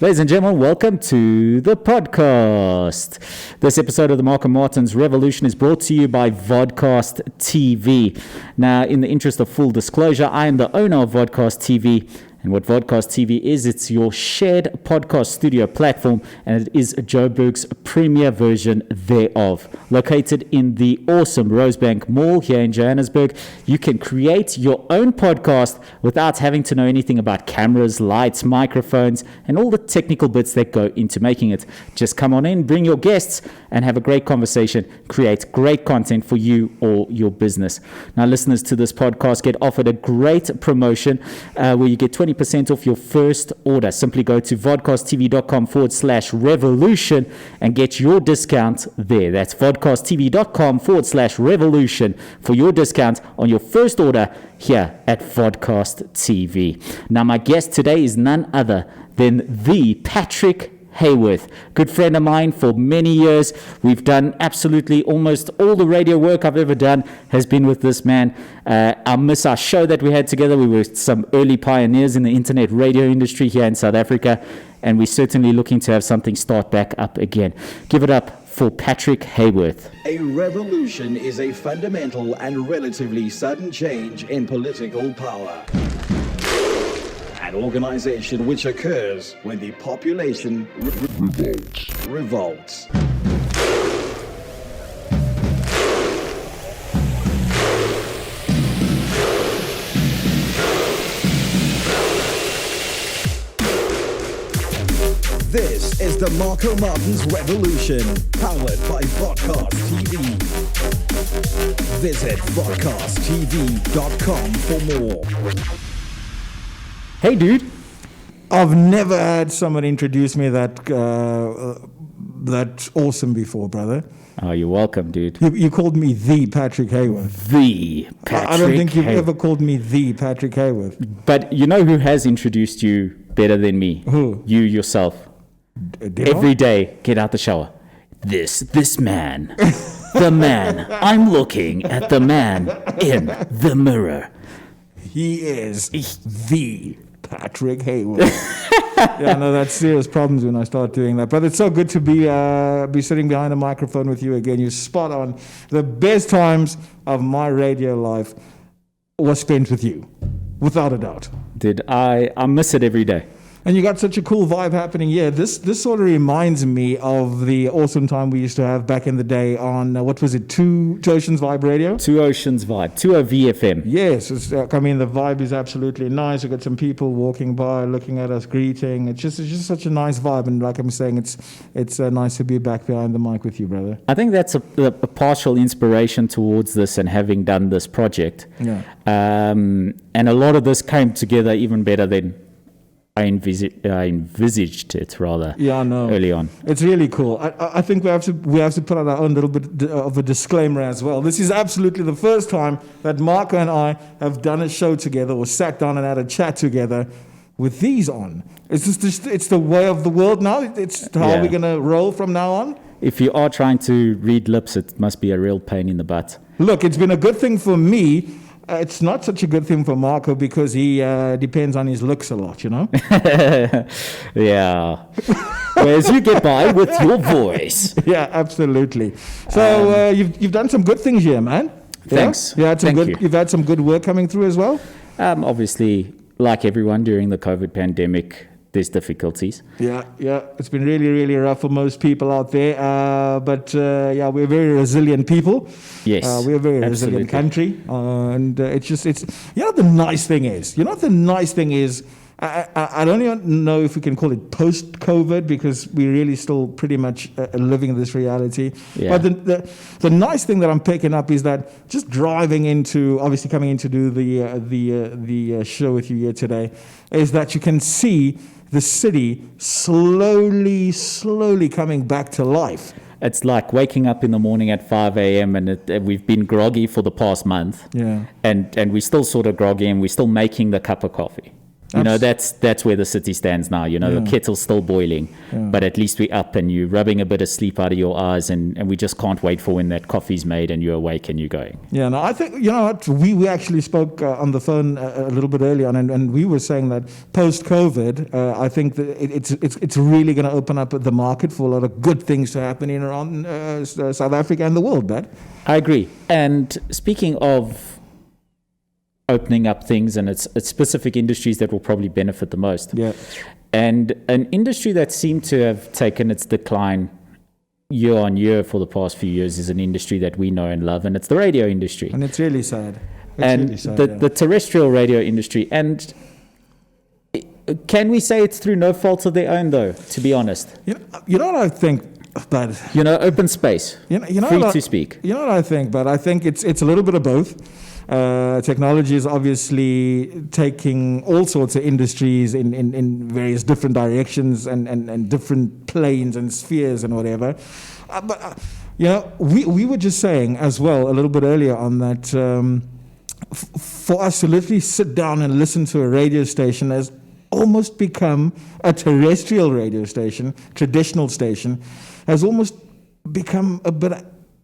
Ladies and gentlemen, welcome to the podcast. This episode of the Mark and Martin's Revolution is brought to you by Vodcast TV. Now, in the interest of full disclosure, I am the owner of Vodcast TV. And what Vodcast TV is, it's your shared podcast studio platform, and it is Joburg's premier version thereof. Located in the awesome Rosebank Mall here in Johannesburg, you can create your own podcast without having to know anything about cameras, lights, microphones, and all the technical bits that go into making it. Just come on in, bring your guests, and have a great conversation. Create great content for you or your business. Now, listeners to this podcast get offered a great promotion where you get 20% off your first order. Simply go to vodcasttv.com/revolution and get your discount there. That's vodcasttv.com/revolution for your discount on your first order here at Vodcast TV. Now, my guest today is none other than the Patrick Hayworth, good friend of mine for many years. We've done absolutely almost all the radio work I've ever done has been with this man. I miss our show that we had together. We were some early pioneers in the internet radio industry here in South Africa, and we're certainly looking to have something start back up again. Give it up for Patrick Hayworth. A revolution is a fundamental and relatively sudden change in political power. An organization which occurs when the population revolts. This is the Marco Martin's Revolution, powered by Vodcast TV. Visit vodcasttv.com for more. Hey, dude. I've never had someone introduce me that awesome before, brother. Oh, you're welcome, dude. You called me the Patrick Hayworth. The Patrick I don't think you've Hayworth. ever called me the Patrick Hayworth. But you know who has introduced you better than me? Who? You yourself. Every day, get out the shower. This man. The man. I'm looking at the man in the mirror. He is the Patrick Hayworth. Yeah, no, that's serious problems when I start doing that. But it's so good to be sitting behind a microphone with you again. You're spot on. The best times of my radio life was spent with you, without a doubt. Dude, I miss it every day. And you got such a cool vibe happening. Yeah, this sort of reminds me of the awesome time we used to have back in the day on, what was it, Two Oceans Vibe Radio? Two Oceans Vibe, 20 VFM. Yes, the vibe is absolutely nice. We've got some people walking by, looking at us, greeting. It's just such a nice vibe. And like I'm saying, it's nice to be back behind the mic with you, brother. I think that's a partial inspiration towards this and having done this project. Yeah. And a lot of this came together even better than I envisaged it rather. Yeah, I know. Early on. It's really cool. I think we have to put out our own little bit of a disclaimer as well. This is absolutely the first time that Marco and I have done a show together or sat down and had a chat together with these on. It's the way of the world now. It's how we're going to roll from now on. If you are trying to read lips, it must be a real pain in the butt. Look, it's been a good thing for me. It's not such a good thing for Marco because he depends on his looks a lot, you know? Yeah. Whereas you get by with your voice. Yeah, absolutely. So you've done some good things here, man. Thanks. Yeah? You've had some good work coming through as well? Obviously, like everyone during the COVID pandemic, there's difficulties. Yeah. It's been really, really rough for most people out there. But we're very resilient people. Yes. We're a very resilient country. And the nice thing is, I don't even know if we can call it post-COVID because we're really still pretty much living this reality. Yeah. But the nice thing that I'm picking up is that just driving obviously coming in to do the show with you here today, is that you can see the city slowly coming back to life. It's like waking up in the morning at 5 a.m. and we've been groggy for the past month. Yeah. And we're still sort of groggy and we're still making the cup of coffee. You know, that's where the city stands now. You know, the kettle's still boiling, but at least we're up and you're rubbing a bit of sleep out of your eyes, and we just can't wait for when that coffee's made and you're awake and you're going. Yeah, no, I think, you know what, we actually spoke on the phone a little bit earlier on, and we were saying that post-COVID, I think that it's really going to open up the market for a lot of good things to happen in around South Africa and the world, Dad. I agree. And speaking of opening up things, and it's specific industries that will probably benefit the most. Yeah. And an industry that seemed to have taken its decline year on year for the past few years is an industry that we know and love, and it's the radio industry. And it's really sad. The terrestrial radio industry. And can we say it's through no fault of their own, though, to be honest? You know what I think, but open space, free to speak. You know what I think, but I think it's a little bit of both. Technology is obviously taking all sorts of industries in various different directions and different planes and spheres and whatever. We were just saying as well a little bit earlier on that for us to literally sit down and listen to a radio station has almost become a terrestrial radio station, traditional station, has almost become a bit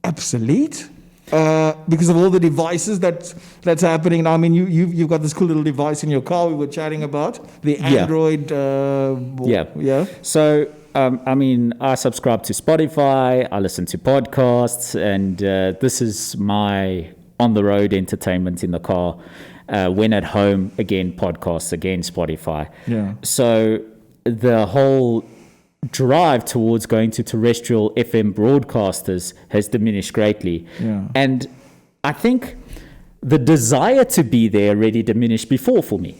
obsolete. Because of all the devices that's happening now. I mean, you've got this cool little device in your car we were chatting about, the Android. So, I subscribe to Spotify, I listen to podcasts, and this is my on-the-road entertainment in the car. When at home, again, podcasts, again, Spotify. Yeah. So the whole drive towards going to terrestrial FM broadcasters has diminished greatly. Yeah. And I think the desire to be there already diminished before for me.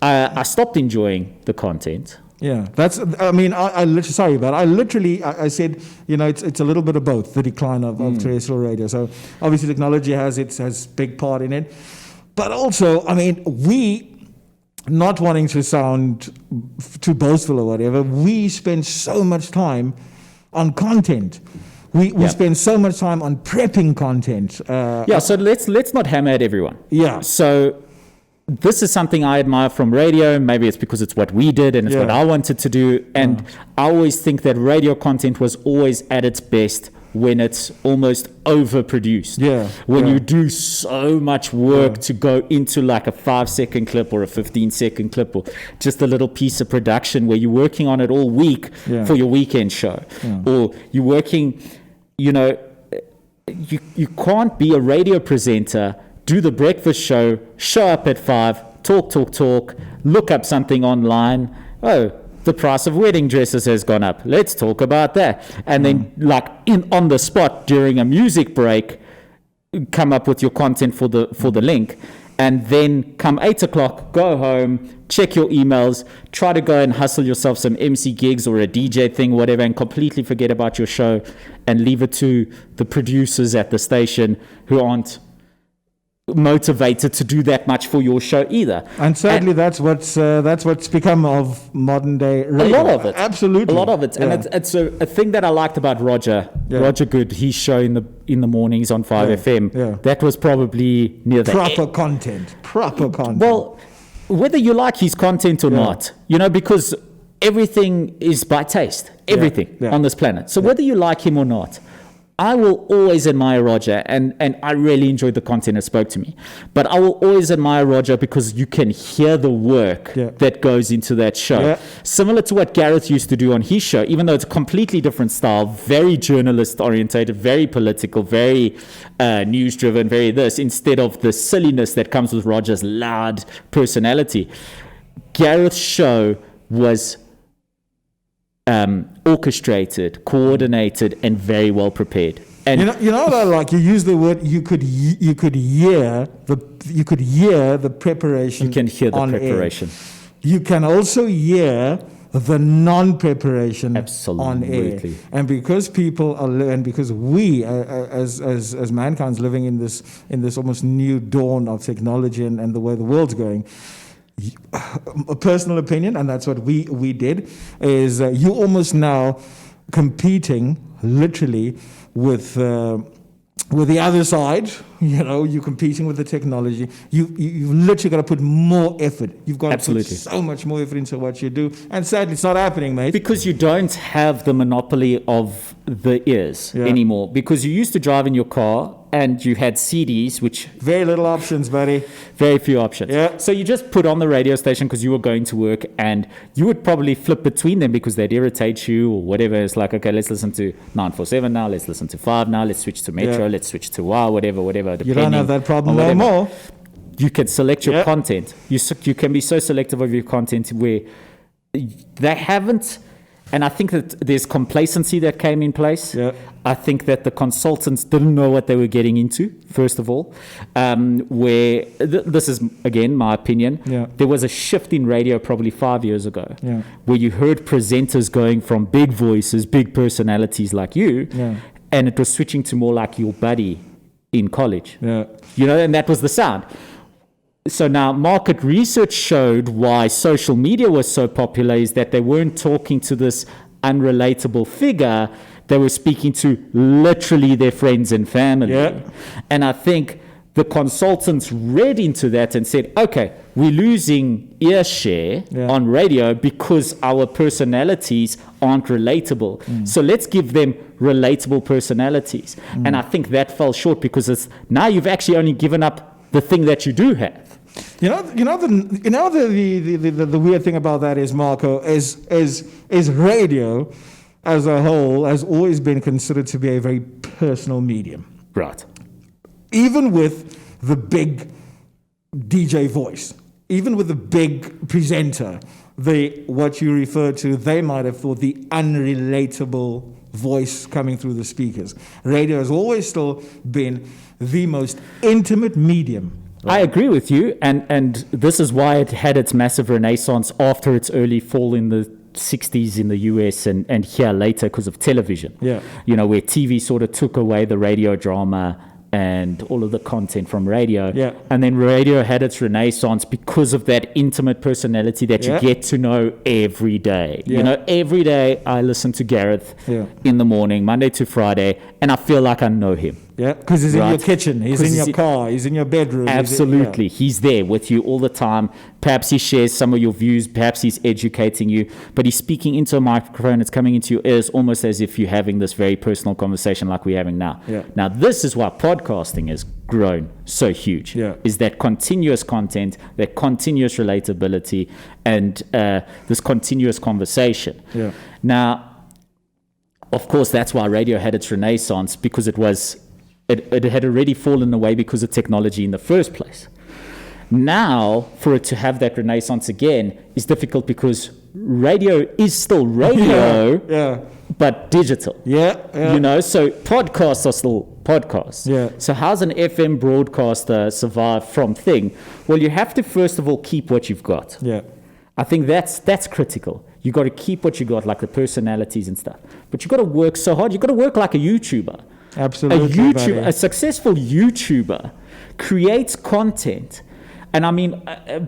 I stopped enjoying the content. Yeah, that's, I mean, I literally said, it's a little bit of both, the decline of terrestrial radio. So obviously technology has big part in it. But also, I mean, we, not wanting to sound too boastful or whatever, we spend so much time on content. We spend so much time on prepping content. So let's not hammer at everyone. Yeah. So this is something I admire from radio. Maybe it's because it's what we did and it's what I wanted to do. And I always think that radio content was always at its best when it's almost overproduced. When you do so much work to go into like a 5-second clip or a 15-second clip or just a little piece of production where you're working on it all week for your weekend show. Or you're working, you can't be a radio presenter, do the breakfast show up at 5, talk, look up something online. The price of wedding dresses has gone up. Let's talk about that. And then on the spot during a music break, come up with your content for the link. And then come 8 o'clock, go home, check your emails, try to go and hustle yourself some MC gigs or a DJ thing, whatever, and completely forget about your show and leave it to the producers at the station who aren't motivated to do that much for your show either. And sadly, that's what's become of modern day radio. A lot of it. Absolutely. A lot of it. And it's a thing that I liked about Roger Good, his show in the mornings on 5FM. Yeah. That was probably near the proper content. Well, whether you like his content or not, because everything is by taste. Everything on this planet. So whether you like him or not, I will always admire Roger, and I really enjoyed the content that spoke to me. But I will always admire Roger because you can hear the work that goes into that show. Yeah. Similar to what Gareth used to do on his show, even though it's a completely different style, very journalist-orientated, very political, very news-driven, very this, instead of the silliness that comes with Roger's loud personality. Gareth's show was orchestrated, coordinated, and very well prepared. And you know what I like? You use the word. You could hear the preparation. You can hear the preparation. Air. You can also hear the non-preparation on air. And because people are, and because we as mankind's living in this almost new dawn of technology and the way the world's going. A personal opinion, and that's what we did, is you almost now competing literally with with the other side, you're competing with the technology. You've literally got to put more effort. You've got to put so much more effort into what you do. And sadly, it's not happening, mate. Because you don't have the monopoly of the ears anymore. Because you used to drive in your car and you had CDs, which... Very little options, buddy. Very few options. Yeah. So you just put on the radio station because you were going to work, and you would probably flip between them because they'd irritate you or whatever. It's like, okay, let's listen to 947 now, let's listen to 5 now, let's switch to Metro, let's switch to WOW, whatever. You don't have that problem no more. You can select your content. You can be so selective of your content where they haven't... And I think that there's complacency that came in place. Yeah. I think that the consultants didn't know what they were getting into, first of all. Where this is, again, my opinion. Yeah. There was a shift in radio probably 5 years ago where you heard presenters going from big voices, big personalities like you, and it was switching to more like your buddy in college. Yeah. And that was the sound. So now market research showed why social media was so popular is that they weren't talking to this unrelatable figure. They were speaking to literally their friends and family. Yeah. And I think the consultants read into that and said, okay, we're losing ear share on radio because our personalities aren't relatable. So let's give them relatable personalities. And I think that fell short because now you've actually only given up the thing that you do have. The weird thing about that is, Marco, is radio as a whole has always been considered to be a very personal medium. Right. Even with the big DJ voice, even with the big presenter, what you refer to, they might have thought the unrelatable voice coming through the speakers. Radio has always still been the most intimate medium. I agree with you, and this is why it had its massive renaissance after its early fall in the 60s in the US and here later because of television. Yeah. Where TV sort of took away the radio drama and all of the content from radio. Yeah. And then radio had its renaissance because of that intimate personality that you get to know every day. Yeah. Every day I listen to Gareth in the morning, Monday to Friday, and I feel like I know him. Yeah, because he's in your kitchen, he's in your car, he's in your bedroom. Absolutely. He's there with you all the time. Perhaps he shares some of your views, perhaps he's educating you, but he's speaking into a microphone, it's coming into your ears almost as if you're having this very personal conversation like we're having now. Yeah. Now, this is why podcasting has grown so huge, is that continuous content, that continuous relatability, and this continuous conversation. Yeah. Now, of course, that's why radio had its renaissance, because it had already fallen away because of technology in the first place. Now, for it to have that renaissance again is difficult because radio is still radio, but digital. So podcasts are still podcasts. So how's an FM broadcaster survive from thing? Well, you have to first of all keep what you've got. I think that's critical. You got to keep what you got, like the personalities and stuff. But you got to work so hard. You got to work like a YouTuber. Absolutely. A successful YouTuber creates content. And I mean,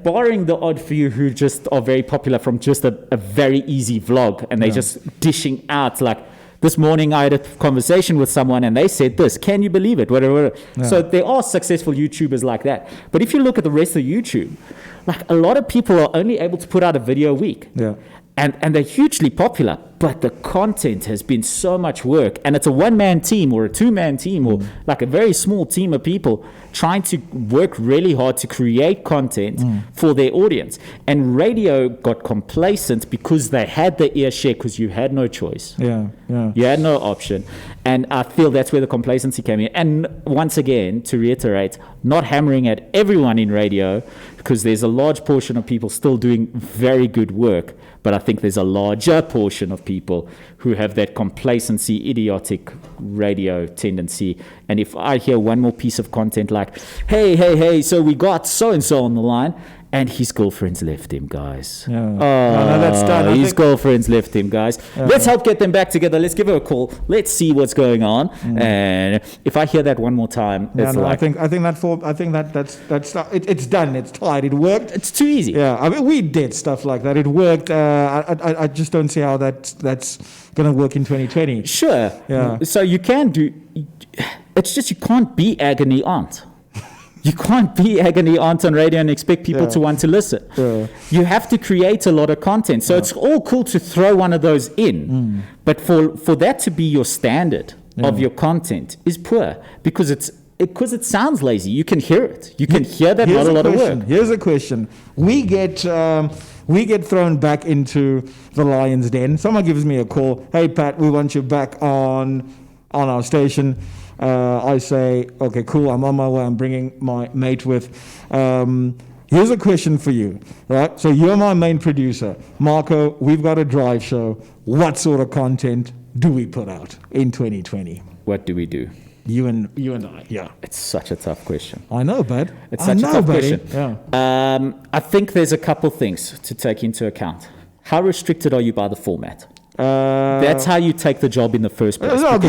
barring the odd few who just are very popular from just a very easy vlog and they're just dishing out, like this morning I had a conversation with someone and they said this, can you believe it? Whatever. So there are successful YouTubers like that. But if you look at the rest of YouTube, like a lot of people are only able to put out a video a week. And they're hugely popular, but the content has been so much work, and it's a one-man team or a two-man team or like a very small team of people trying to work really hard to create content for their audience. And radio got complacent because they had the ear share because you had no choice. You had no option. And I feel that's where the complacency came in. And once again, to reiterate, not hammering at everyone in radio, because there's a large portion of people still doing very good work, but I think there's a larger portion of people who have that complacency, idiotic radio tendency. And if I hear one more piece of content like, hey, so we got so-and-so on the line, and his girlfriend's left him, guys. That's done. His girlfriend's left him, guys. Let's help get them back together. Let's give her a call. Let's see what's going on. And if I hear that one more time, it's like... I think that's it's done. It's tied. It worked. It's too easy. I mean, we did stuff like that. It worked. I just don't see how that's going to work in 2020. Sure. So you can do... It's just you can't be agony aunt. You can't be agony aunt on radio and expect people to want to listen. Yeah. You have to create a lot of content. So it's all cool to throw one of those in, but for that to be your standard of your content is poor because it sounds lazy. You can hear it. You can hear that not a lot of work. Here's a question. We get thrown back into the lion's den. Someone gives me a call. Hey, Pat, we want you back on our station. I say, okay, cool. I'm on my way. I'm bringing my mate with. Here's a question for you, right? So you're my main producer. Marco, we've got a drive show. What sort of content do we put out in 2020? What do we do? You and I, yeah. It's such a tough question. I know, bud. It's such a tough buddy. question. Yeah. I think there's a couple things to take into account. How restricted are you by the format? That's how you take the job in the first place. I'll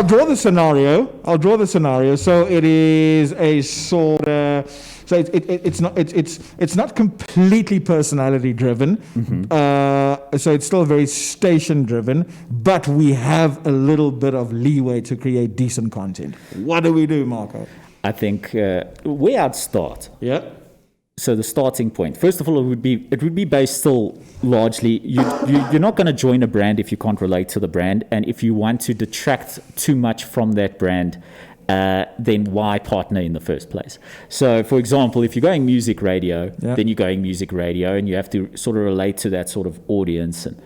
draw the scenario. So it is a sort of. So it's not completely personality driven. So it's still very station driven, but we have a little bit of leeway to create decent content. What do we do, Marco? I think where I'd start. Yeah. So the starting point, first of all, it would be based still largely. You're not going to join a brand if you can't relate to the brand, and if you want to detract too much from that brand, then why partner in the first place? So, for example, if you're going music radio, then you're going music radio, and you have to sort of relate to that sort of audience, and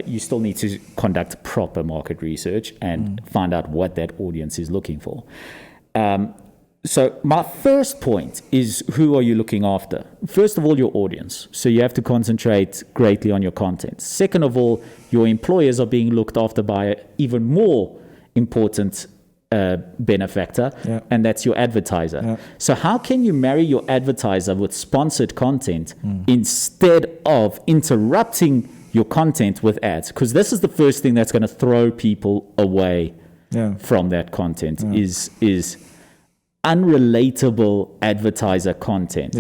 you still need to conduct proper market research and find out what that audience is looking for. So my first point is, who are you looking after? First of all, your audience. So you have to concentrate greatly on your content. Second of all, your employers are being looked after by an even more important benefactor, and that's your advertiser. So how can you marry your advertiser with sponsored content instead of interrupting your content with ads? Because this is the first thing that's going to throw people away from that content is unrelatable advertiser content.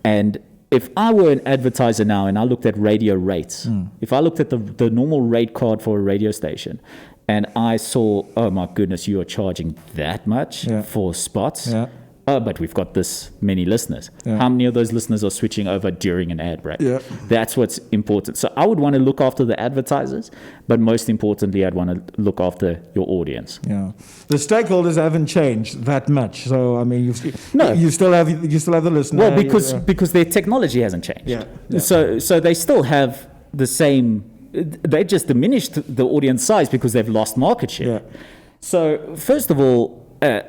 And if I were an advertiser now and I looked at radio rates, if I looked at the normal rate card for a radio station and I saw, oh my goodness, you are charging that much for spots. Oh, but we've got this many listeners. How many of those listeners are switching over during an ad break? That's what's important. So I would want to look after the advertisers, but most importantly, I'd want to look after your audience. The stakeholders haven't changed that much. So I mean, you still have the listener. Well, because their technology hasn't changed. So they still have the same. They just diminished the audience size because they've lost market share. So first of all,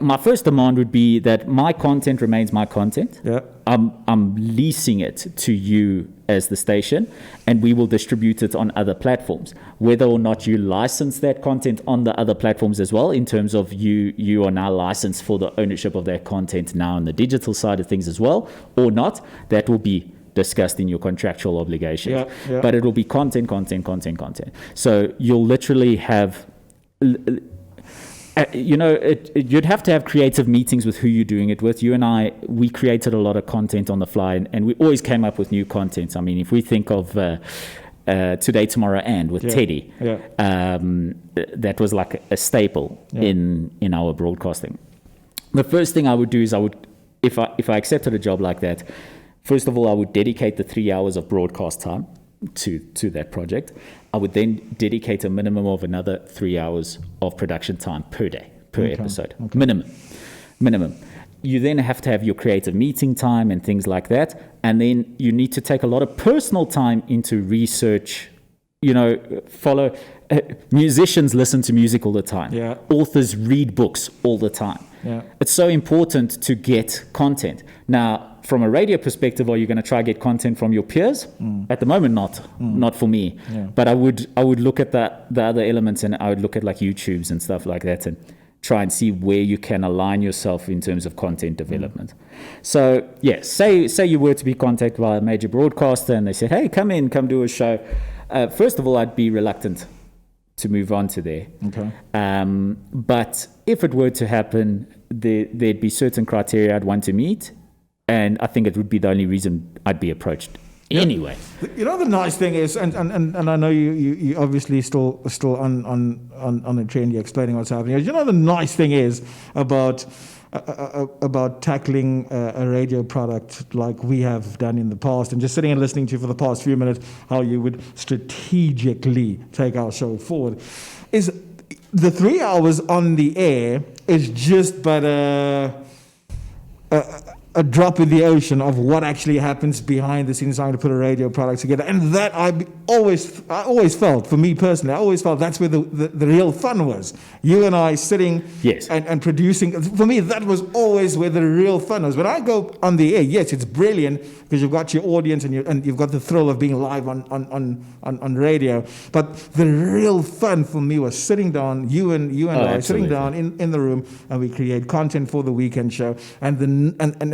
my first demand would be that my content remains my content. I'm leasing it to you as the station, and we will distribute it on other platforms. Whether or not you license that content on the other platforms as well, in terms of you are now licensed for the ownership of that content now on the digital side of things as well, or not, that will be discussed in your contractual obligations. But it will be content. So you'll literally have... you'd have to have creative meetings with who you're doing it with. You and I, we created a lot of content on the fly, and we always came up with new content. I mean, if we think of Today, Tomorrow, and with Teddy, that was like a staple in our broadcasting. The first thing I would do is if I accepted a job like that, first of all, I would dedicate the 3 hours of broadcast time to that project. I would then dedicate a minimum of another 3 hours of production time per day, per episode. Minimum. You then have to have your creative meeting time and things like that. And then you need to take a lot of personal time into research, follow. Musicians listen to music all the time. Authors read books all the time. It's so important to get content. Now, from a radio perspective, are you going to try to get content from your peers? At the moment, not for me. But I would look at the other elements, and I would look at like YouTubes and stuff like that, and try and see where you can align yourself in terms of content development. So say you were to be contacted by a major broadcaster, and they said, "Hey, come do a show." First of all, I'd be reluctant to move on to there. But if it were to happen, there'd be certain criteria I'd want to meet. And I think it would be the only reason I'd be approached Anyway. You know, the nice thing is, and I know you obviously still on the trend, you're explaining what's happening. You know, the nice thing is about tackling a radio product like we have done in the past, and just sitting and listening to you for the past few minutes how you would strategically take our show forward, is the 3 hours on the air is just but a drop in the ocean of what actually happens behind the scenes trying to put a radio product together. And that I always felt, for me personally, I always felt that's where the real fun was. You and I sitting and producing. For me, that was always where the real fun was. When I go on the air, yes, it's brilliant because you've got your audience and you've got the thrill of being live on radio. But the real fun for me was sitting down, you and I, sitting down in the room, and we create content for the weekend show. And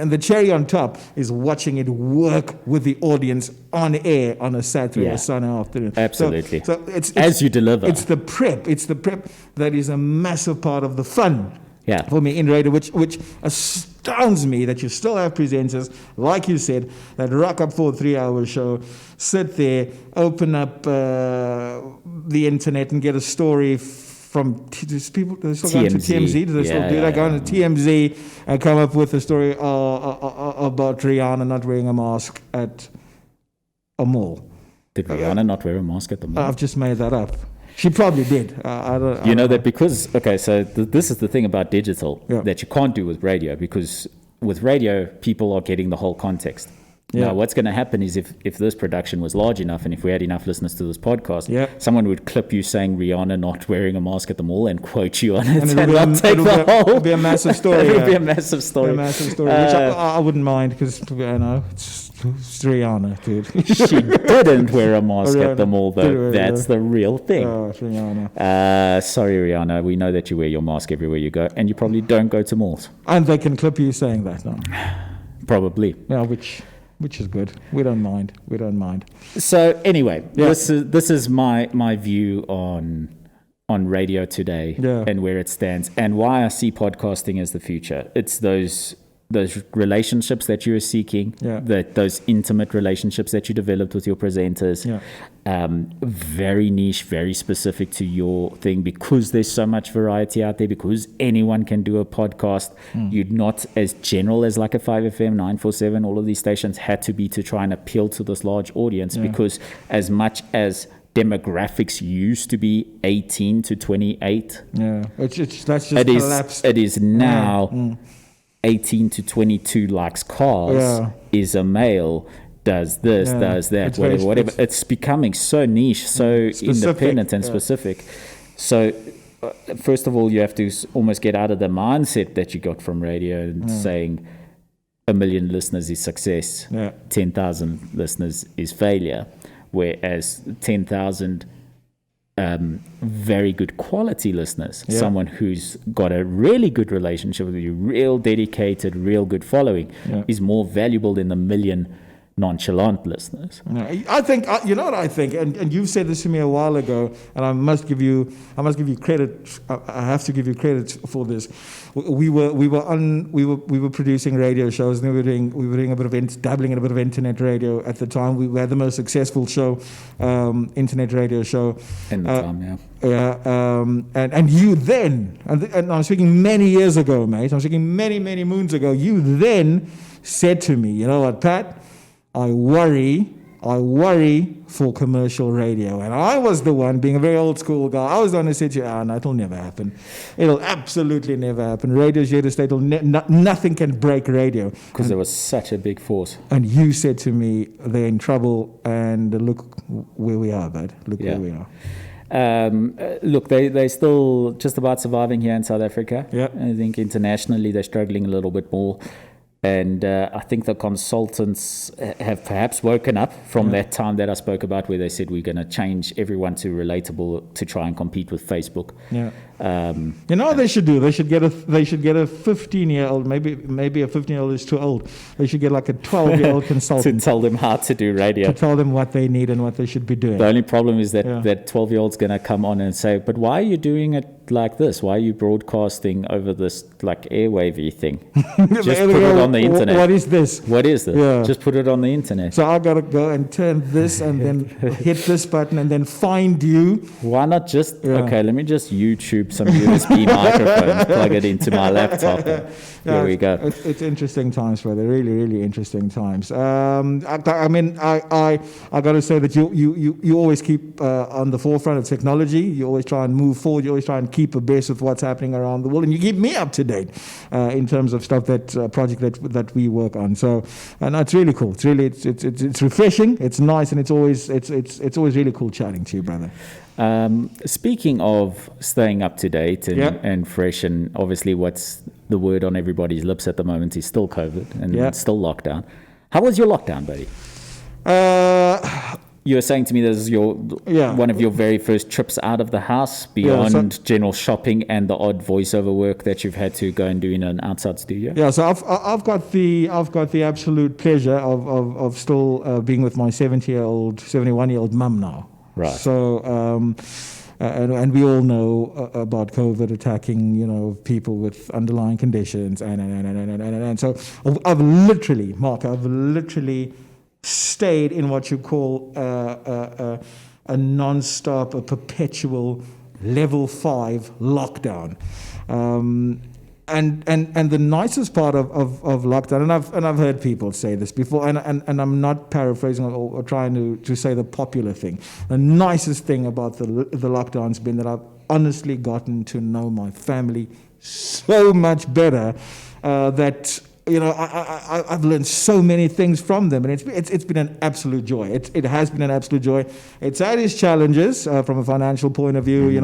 the cherry on top is watching it work with the audience on air on a Saturday or Sunday afternoon. Absolutely. So it's as you deliver. It's the prep. It's the prep that is a massive part of the fun for me in radio, which astounds me that you still have presenters, like you said, that rock up for a 3-hour show, sit there, open up the internet and get a story from people. They still go to TMZ. Do they still do that? Go on to TMZ and come up with a story about Rihanna not wearing a mask at a mall. Did Rihanna not wear a mask at the mall? I've just made that up. She probably did. I don't know. That because, so this is the thing about digital that you can't do with radio, because with radio, people are getting the whole context. Now, what's going to happen is if this production was large enough and if we had enough listeners to this podcast, someone would clip you saying Rihanna not wearing a mask at the mall and quote you on it. And it'll be a massive story. It'll be a massive story. Which I wouldn't mind because, it's Rihanna, dude. She didn't wear a mask at the mall, though. That's the real thing. Rihanna. Sorry, Rihanna. We know that you wear your mask everywhere you go, and you probably don't go to malls. And they can clip you saying that, no? Probably. Yeah, which is good. We don't mind. So anyway, this is my view on radio today and where it stands and why I see podcasting as the future. It's those relationships that you are seeking, those intimate relationships that you developed with your presenters, very niche, very specific to your thing, because there's so much variety out there, because anyone can do a podcast. You're not as general as like a 5FM, 947, all of these stations had to be to try and appeal to this large audience, because as much as demographics used to be 18 to 28, that's just collapsed. It is now 18 to 22 likes cars, is a male, does this, does that, whatever. It's becoming so niche, so independent and specific. So first of all, you have to almost get out of the mindset that you got from radio and saying 1 million listeners is success, 10,000 listeners is failure, whereas 10,000 very good quality listeners, someone who's got a really good relationship with you, real dedicated, real good following, is more valuable than the 1 million nonchalant listeners. I think, you know what I think, and you've said this to me a while ago, and I must give you credit. I have to give you credit for this. We were producing radio shows, and we were doing a bit of dabbling in a bit of internet radio at the time. We had the most successful show, internet radio show. In the time, and you then, and I'm speaking many years ago, mate. I'm speaking many moons ago. You then said to me, you know what, Pat? I worry for commercial radio. And I was the one, being a very old school guy, I was the one who said to you, no, it'll never happen. It'll absolutely never happen. Radio's here to stay. Nothing can break radio. Because there was such a big force. And you said to me, they're in trouble, and look where we are, bud. Look where we are. Look, they're still just about surviving here in South Africa. Yep. I think internationally they're struggling a little bit more. And I think the consultants have perhaps woken up from that time that I spoke about, where they said we're going to change everyone to relatable to try and compete with Facebook. Yeah. You know what they should do? They should get a 15-year-old. Maybe a 15-year-old is too old. They should get like a 12-year-old consultant to tell them how to do radio. To tell them what they need and what they should be doing. The only problem is that that 12-year-old's going to come on and say, "But why are you doing it like this? Why are you broadcasting over this like airwavy thing? Just put it on the internet. What is this? What is this? Yeah. Just put it on the internet. So I gotta go and turn this and then hit this button and then find you. Why not just, okay, let me just YouTube some USB microphones, plug it into my laptop. Here we go. It's interesting times, brother. Really, really interesting times. I mean, I got to say that you always keep on the forefront of technology. You always try and move forward. You always try and keep abreast with what's happening around the world, and you keep me up to date in terms of stuff project that we work on. So, and it's really cool. It's refreshing. It's nice, and it's always really cool chatting to you, brother. Speaking of staying up to date and fresh, and obviously what's the word on everybody's lips at the moment is still COVID and it's still lockdown. How was your lockdown, buddy? You were saying to me this is one of your very first trips out of the house beyond general shopping and the odd voiceover work that you've had to go and do in an outside studio. Yeah, so I've got the absolute pleasure of still being with my 71-year-old mum now. Right. So and we all know about COVID attacking people with underlying conditions and so I've literally stayed in what you call a non-stop, a perpetual level 5 lockdown. And the nicest part of lockdown, and I've heard people say this before, and I'm not paraphrasing or trying to say the popular thing. The nicest thing about the lockdown's been that I've honestly gotten to know my family so much better that I've learned so many things from them, and it's been an absolute joy. It has been an absolute joy. It's had its challenges from a financial point of view,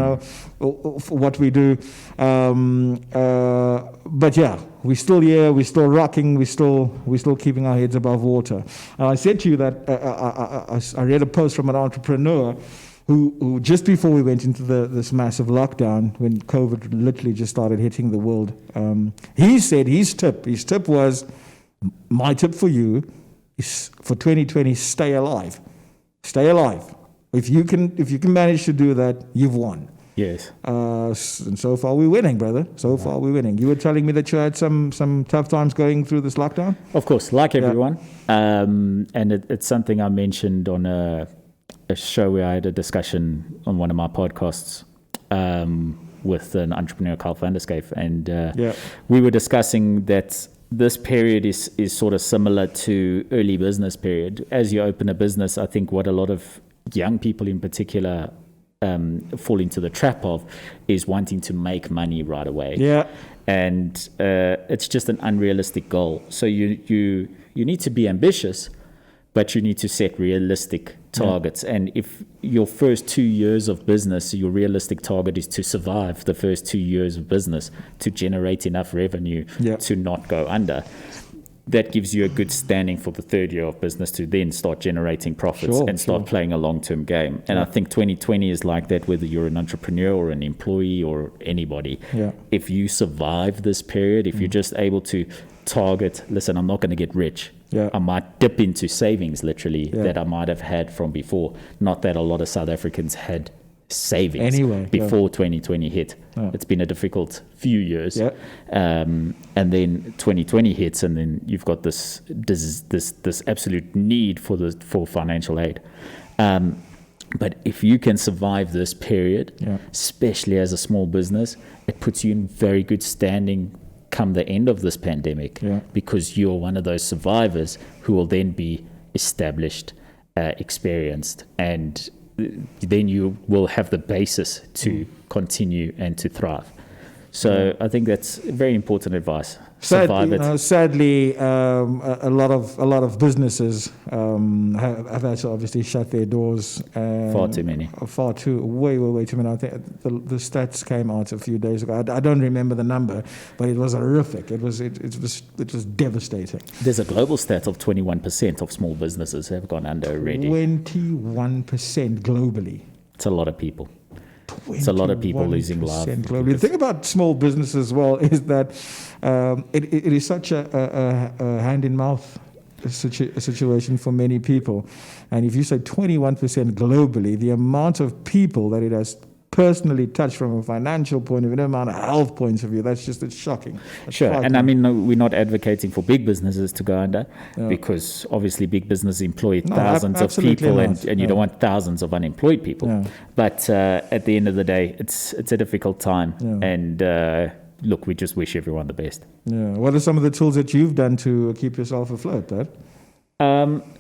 for what we do. But yeah, we're still here. We're still rocking. We're still keeping our heads above water. And I said to you that I read a post from an entrepreneur who just before we went into this massive lockdown, when COVID literally just started hitting the world, he said his tip was, my tip for you is for 2020, stay alive. Stay alive. If you can manage to do that, you've won. Yes. And so far we're winning, brother. So far we're winning. You were telling me that you had some tough times going through this lockdown? Of course, like everyone. And it's something I mentioned on a show where I had a discussion on one of my podcasts with an entrepreneur, Carl van der Schaaf, and we were discussing that this period is sort of similar to early business period. As you open a business, I think what a lot of young people in particular fall into the trap of is wanting to make money right away. Yeah. And it's just an unrealistic goal. So you need to be ambitious, but you need to set realistic targets. And if your first 2 years of business, your realistic target is to survive the first 2 years of business, to generate enough revenue to not go under, that gives you a good standing for the third year of business to then start generating profits and start playing a long-term game. And I think 2020 is like that, whether you're an entrepreneur or an employee or anybody. Yeah. If you survive this period, if you're just able to target, listen, I'm not going to get rich. Yeah. I might dip into savings literally that I might have had from before. Not that a lot of South Africans had savings before 2020 hit. It's been a difficult few years. And then 2020 hits, and then you've got this absolute need for financial aid. But if you can survive this period, especially as a small business, it puts you in very good standing come the end of this pandemic, because you're one of those survivors who will then be established, experienced, and then you will have the basis to continue and to thrive. So I think that's very important advice. Sadly, a lot of businesses have had to obviously shut their doors. Far too many. Way too many. I think the stats came out a few days ago. I don't remember the number, but it was horrific. It was devastating. There's a global stat of 21% of small businesses have gone under already. 21% globally. It's a lot of people. It's a lot of people losing lives. Globally. The thing about small business as well is that it is such a hand-in-mouth situation for many people. And if you say 21% globally, the amount of people that it has personally touched from a financial point of view, no amount of health points of view. It's shocking. That's Sure. frightening. And I mean, no, we're not advocating for big businesses to go under because obviously big businesses employ thousands of absolutely people not. and you don't want thousands of unemployed people. Yeah. But at the end of the day, it's a difficult time. Yeah. And look, we just wish everyone the best. Yeah. What are some of the tools that you've done to keep yourself afloat, Dad?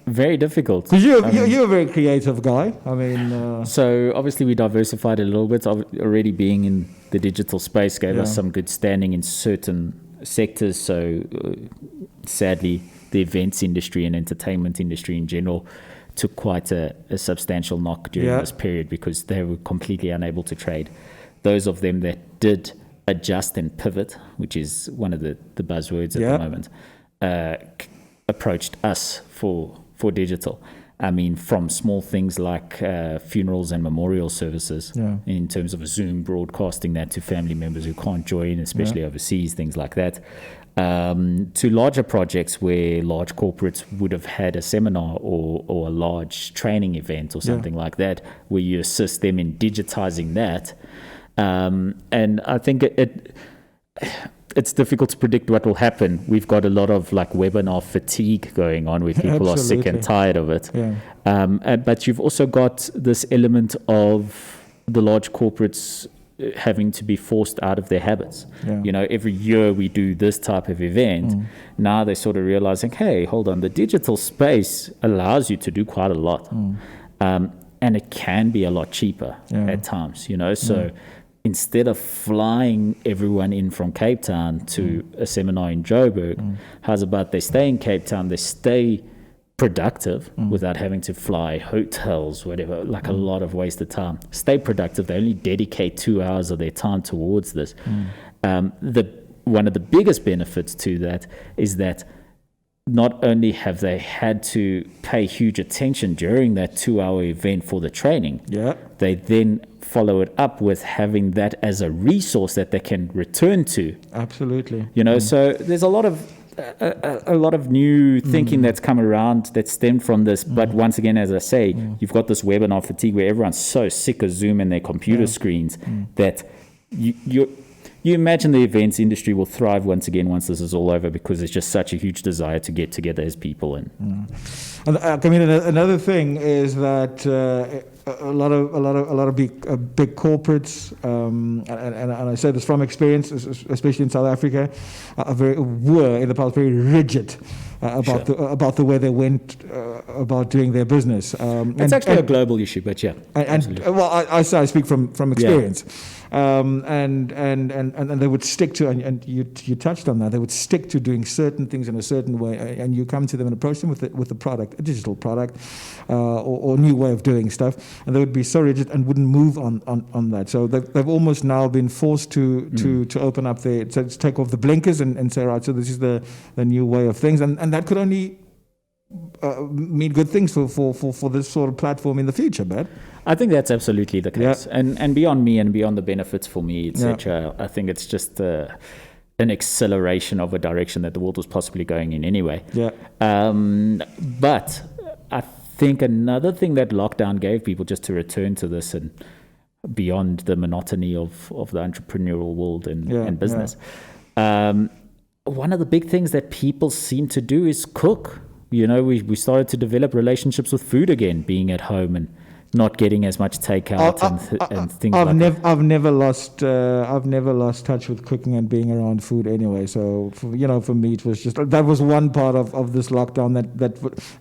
Very difficult. Because you're a very creative guy. I mean, So obviously we diversified a little bit. Already being in the digital space gave us some good standing in certain sectors. So sadly, the events industry and entertainment industry in general took quite a substantial knock during this period because they were completely unable to trade. Those of them that did adjust and pivot, which is one of the buzzwords at the moment, approached us for digital. I mean, from small things like funerals and memorial services in terms of Zoom broadcasting that to family members who can't join, especially overseas, things like that, to larger projects where large corporates would have had a seminar or a large training event or something like that, where you assist them in digitizing that. And I think it's difficult to predict what will happen. We've got a lot of like webinar fatigue going on where people are sick and tired of it. But you've also got this element of the large corporates having to be forced out of their habits. You know, every year we do this type of event. Now they're sort of realizing, hey, hold on, the digital space allows you to do quite a lot. And it can be a lot cheaper at times, you know. So instead of flying everyone in from Cape Town to a seminar in Joburg, how's about they stay in Cape Town, they stay productive without having to fly, hotels, whatever, like a lot of wasted time. Stay productive. They only dedicate 2 hours of their time towards this. One of the biggest benefits to that is that not only have they had to pay huge attention during that 2-hour event for the training, they then follow it up with having that as a resource that they can return to. Absolutely. You know, so there's a lot of new thinking that's come around that stemmed from this. But once again, as I say, you've got this webinar fatigue where everyone's so sick of Zoom and their computer screens that you imagine the events industry will thrive once again once this is all over because there's just such a huge desire to get together as people. And I mean, another thing is that a lot of big corporates, and I say this from experience, especially in South Africa, were in the past very rigid about the way they went about doing their business. It's actually a global issue, but well, I speak from experience. And they would stick to, and you touched on that, they would stick to doing certain things in a certain way, and you come to them and approach them with a product, a digital product, or new way of doing stuff, and they would be so rigid and wouldn't move on that. So they've almost now been forced to open up to take off the blinkers and say, right, so this is the new way of things, and that could only mean good things for this sort of platform in the future, Brad. I think that's absolutely the case. And beyond me and beyond the benefits for me, etc., I think it's just an acceleration of a direction that the world was possibly going in anyway. But I think another thing that lockdown gave people, just to return to this and beyond the monotony of the entrepreneurial world and business, one of the big things that people seem to do is cook. You know, we started to develop relationships with food again, being at home and not getting as much takeout and things like that. I've never lost touch with cooking and being around food anyway. So for me, it was just that was one part of this lockdown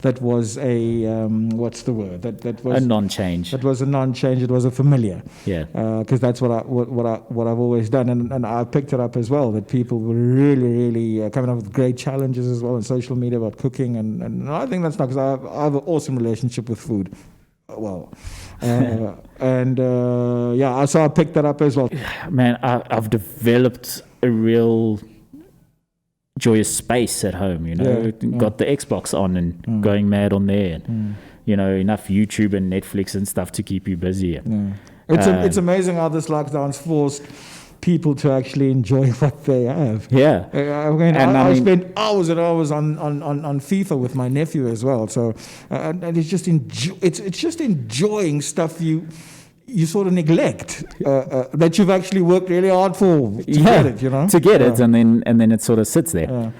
that was a what's the word that was a non-change. That was a non-change. It was a familiar. Because that's what I've always done, and I picked it up as well. That people were really coming up with great challenges as well on social media about cooking, and I think that's not because I have an awesome relationship with food. So I picked that up as well. Man, I've developed a real joyous space at home, got the Xbox on and going mad on there, and enough YouTube and Netflix and stuff to keep you busy. It's amazing how this lockdown's forced people to actually enjoy what they have. I spend hours and hours on FIFA with my nephew as well. So and it's just it's just enjoying stuff you sort of neglect that you've actually worked really hard for to get it, you know? To get it, and then it sort of sits there.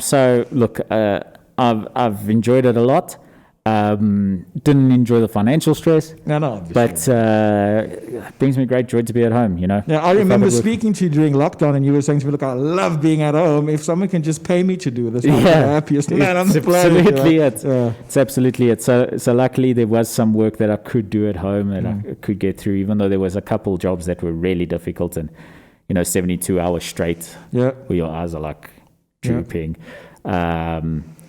So look, I've enjoyed it a lot. Didn't enjoy the financial stress. No. But it brings me great joy to be at home, you know. Yeah, I remember speaking to you during lockdown, and you were saying to me, look, I love being at home. If someone can just pay me to do this, I'm the happiest man on the planet. It's absolutely it. So luckily there was some work that I could do at home and I could get through, even though there was a couple jobs that were really difficult and, 72 hours straight where your eyes are like drooping.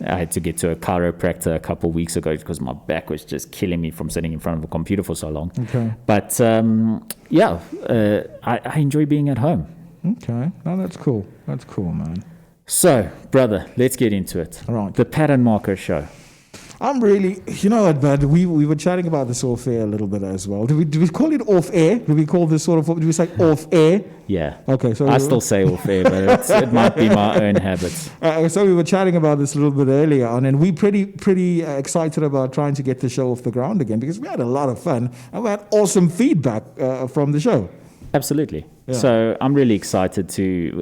I had to get to a chiropractor a couple of weeks ago because my back was just killing me from sitting in front of a computer for so long. Okay. But I enjoy being at home. Okay. No, that's cool. That's cool, man. So, brother, let's get into it. All right. The Pattern Marker Show. I'm really, you know what, bud? We were chatting about this off air a little bit as well. Do we call it off air? Do we call this sort of? Do we say off air? Yeah. Okay. So I still say off air, but it might be my own habits. So we were chatting about this a little bit earlier on, and we pretty excited about trying to get the show off the ground again because we had a lot of fun and we had awesome feedback from the show. Absolutely. Yeah. So I'm really excited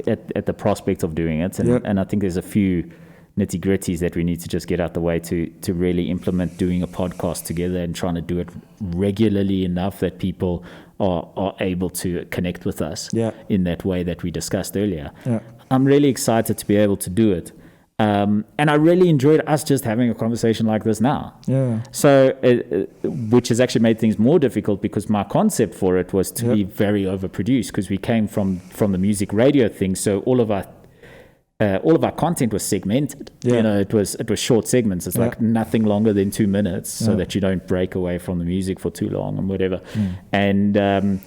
at the prospect of doing it, and I think there's a few nitty-gritties that we need to just get out the way to really implement doing a podcast together and trying to do it regularly enough that people are able to connect with us in that way that we discussed earlier. Yeah. I'm really excited to be able to do it. And I really enjoyed us just having a conversation like this now. Yeah. So, which has actually made things more difficult because my concept for it was to be very overproduced because we came from the music radio thing. So all of our content was segmented. Yeah. It was short segments. It's like nothing longer than 2 minutes, so that you don't break away from the music for too long and whatever. And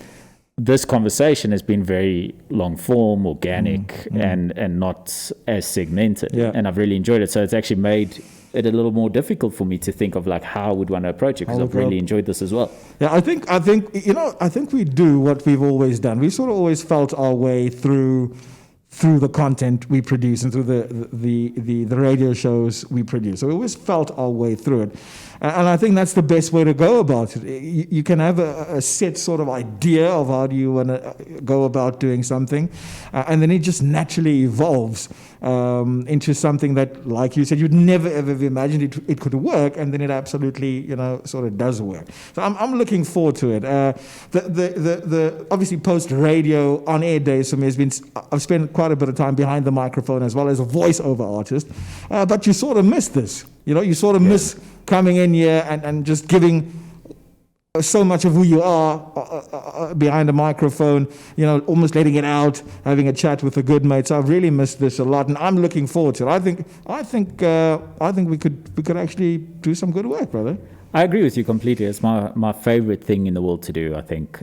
this conversation has been very long form, organic, and not as segmented. Yeah. And I've really enjoyed it. So it's actually made it a little more difficult for me to think of like how I would want to approach it because I've really enjoyed this as well. Yeah, I think we do what we've always done. We sort of always felt our way through the content we produce and through the radio shows we produce. So we always felt our way through it. And I think that's the best way to go about it. You can have a set sort of idea of how do you want to go about doing something, and then it just naturally evolves into something that, like you said, you'd never ever have imagined it could work, and then it absolutely, sort of does work. So I'm looking forward to it. The obviously post radio on air days for me has been, I've spent quite a bit of time behind the microphone as well as a voiceover artist, but you sort of miss this. You sort of miss coming in here and just giving so much of who you are behind a microphone, almost letting it out, having a chat with a good mate. So I've really missed this a lot, and I'm looking forward to it. I think we could actually do some good work, brother. I agree with you completely. It's my favorite thing in the world to do, I think.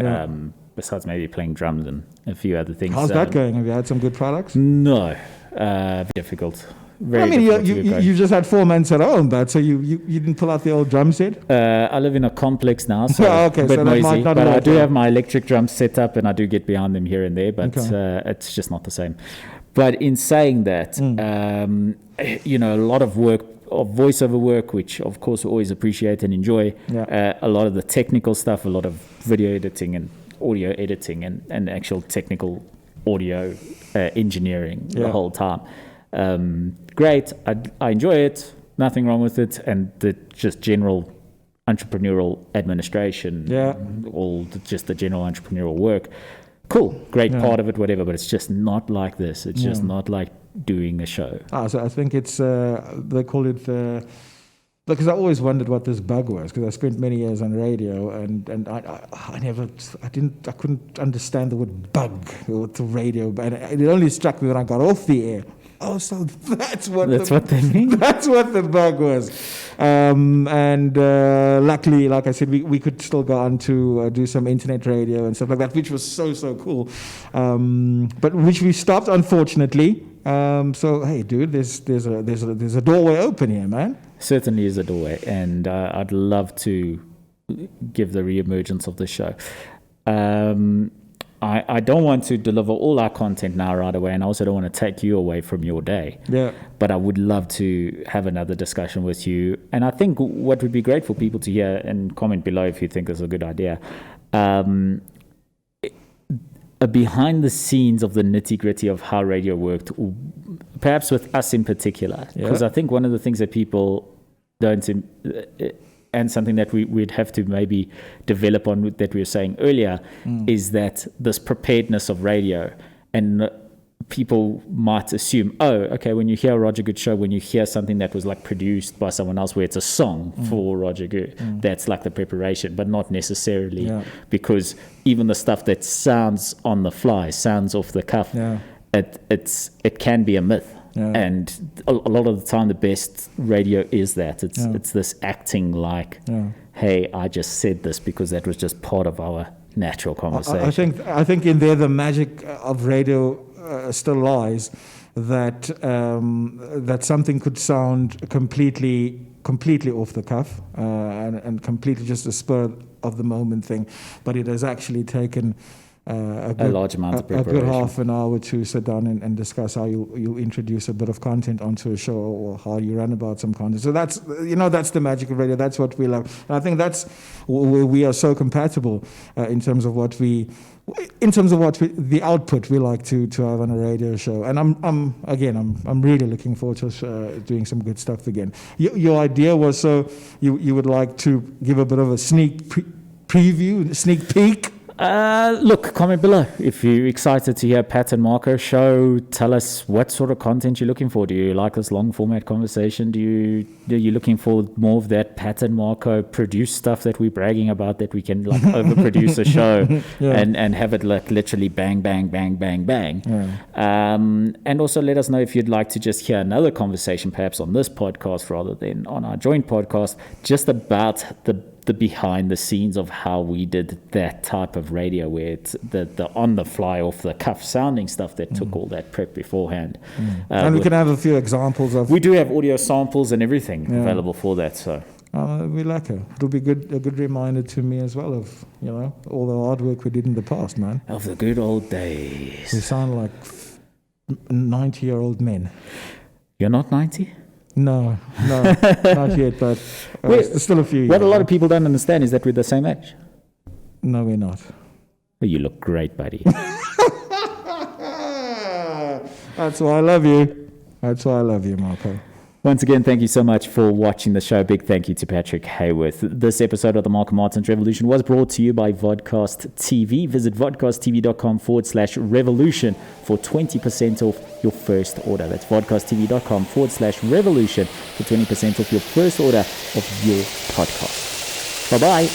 Besides maybe playing drums and a few other things. How's that going? Have you had some good products? No, difficult. You just had 4 months at home, but so you didn't pull out the old drum set? I live in a complex now, so a bit so noisy. But I do have my electric drums set up, and I do get behind them here and there, but it's just not the same. But in saying that, a lot of work, of voiceover work, which of course we always appreciate and enjoy, a lot of the technical stuff, a lot of video editing and audio editing and actual technical audio engineering the whole time. Great. I enjoy it. Nothing wrong with it. And the just general entrepreneurial administration, just the general entrepreneurial work. Cool. Great part of it, whatever. But it's just not like this. It's just not like doing a show. So I think it's, they call it, because I always wondered what this bug was, because I spent many years on radio, and I couldn't understand the word bug or the radio, but it only struck me when I got off the air. Oh, so that's what they mean. That's what the bug was, and luckily, like I said, we could still go on to do some internet radio and stuff like that, which was so cool, but which we stopped, unfortunately. So hey, dude, there's a doorway open here, man. Certainly is a doorway, and I'd love to give the reemergence of the show. I don't want to deliver all our content now right away, and I also don't want to take you away from your day. Yeah. But I would love to have another discussion with you. And I think what would be great for people to hear, and comment below if you think this is a good idea, behind the scenes of the nitty-gritty of how radio worked, perhaps with us in particular. Because I think one of the things that people don't, and something that we'd have to maybe develop on that we were saying earlier, is that this preparedness of radio. And people might assume, when you hear a Roger Good show, when you hear something that was like produced by someone else where it's a song for Roger Good, that's like the preparation, but not necessarily, because even the stuff that sounds on the fly, sounds off the cuff, it can be a myth. And a lot of the time the best radio is that it's this acting like, hey, I just said this because that was just part of our natural conversation. I think in there the magic of radio still lies, that that something could sound completely off the cuff and completely just a spur of the moment thing, but it has actually taken a large amount of preparation. A good half an hour to sit down and discuss how you introduce a bit of content onto a show, or how you run about some content. So that's the magic of radio. That's what we love. And I think that's where we are so compatible in terms of the output we like to have on a radio show. And I'm really looking forward to us doing some good stuff again. Your idea was so you would like to give a bit of a sneak peek. Look, comment below if you're excited to hear Pat and Marco show. Tell us what sort of content you're looking for. Do you like this long format conversation? Are you looking for more of that Pat and Marco produced stuff that we're bragging about, that we can like overproduce a show and have it like literally bang, bang, bang, bang, bang. And also let us know if you'd like to just hear another conversation, perhaps on this podcast rather than on our joint podcast, just about the behind the scenes of how we did that type of radio, where it's the on the fly, off the cuff sounding stuff that took all that prep beforehand. And we can have a few examples of. We do have audio samples and everything available for that. So we like it. It'll be a good reminder to me as well of all the hard work we did in the past, man. Of the good old days. We sound like 90-year-old men. You're not 90? No, not yet, but there's still a few years. What a lot of people don't understand is that we're the same age. No, we're not. You look great, buddy. That's why I love you. That's why I love you, Marco. Once again, thank you so much for watching the show. Big thank you to Patrick Hayworth. This episode of the Marco Martins Revolution was brought to you by Vodcast TV. Visit vodcasttv.com/revolution for 20% off your first order. That's vodcasttv.com/revolution for 20% off your first order of your podcast. Bye-bye.